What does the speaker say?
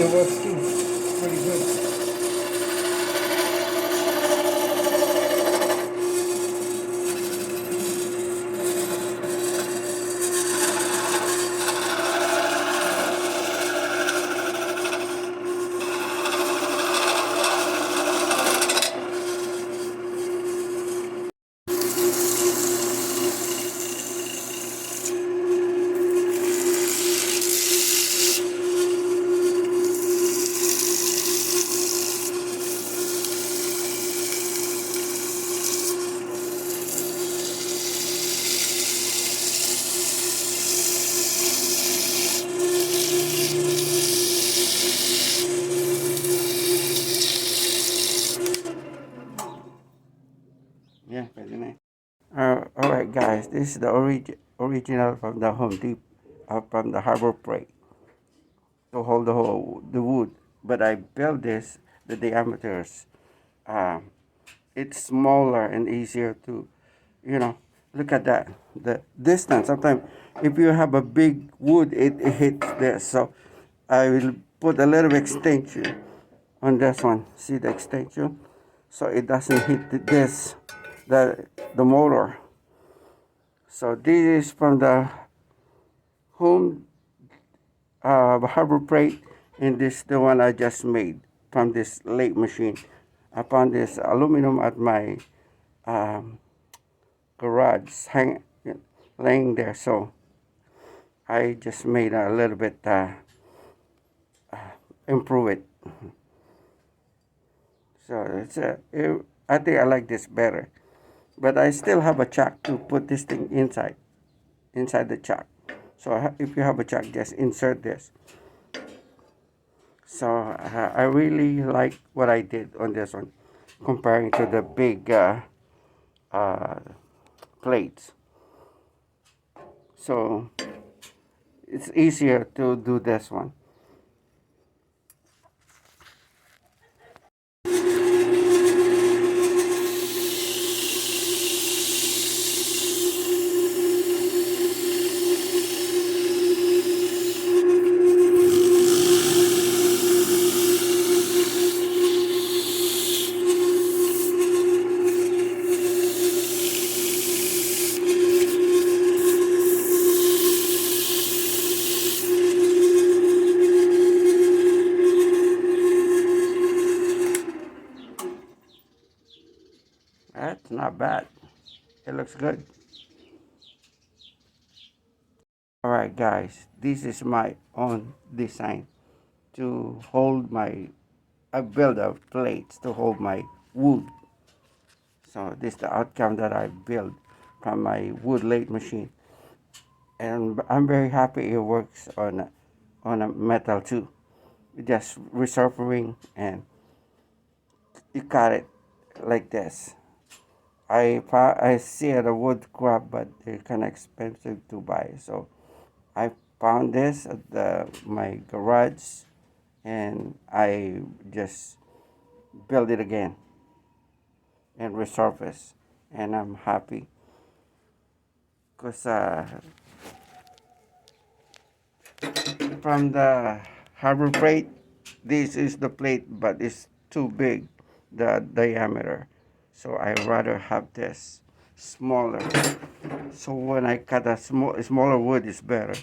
it works too. Pretty good. Yeah, pwede na. Alright guys, this is the original from the Home Depot, from the Harbor Freight to hold the wood. But I built this, the diameters. Um, it's smaller and easier to, you know, look at that. The distance, sometimes if you have a big wood, it hits this. So I will put a little extension on this one. See the extension? So it doesn't hit this, the motor. So this is from the home Harbor Freight, and this is the one I just made from this lathe machine. I found this aluminum at my um, garage laying there, so I just made a little bit improve it. So I think I like this better, but I still have a chuck to put this thing inside the chuck. So if you have a chuck, just insert this. So I really like what I did on this one, comparing to the big uh, plates. So it's easier to do this one. That's not bad. It looks good. Alright guys, this is my own design to hold my, I built a plates to hold my wood. So this is the outcome that I built from my wood lathe machine. And I'm very happy it works on a metal too. Just resurfacing, and you cut it like this. I see at a wood scrap, but they're kind of expensive to buy. So I found this at my garage, and I just build it again and resurface, and I'm happy because from the Harbor Freight, this is the plate, but it's too big, the diameter. So I rather have this smaller. So when I cut a smaller wood, is better.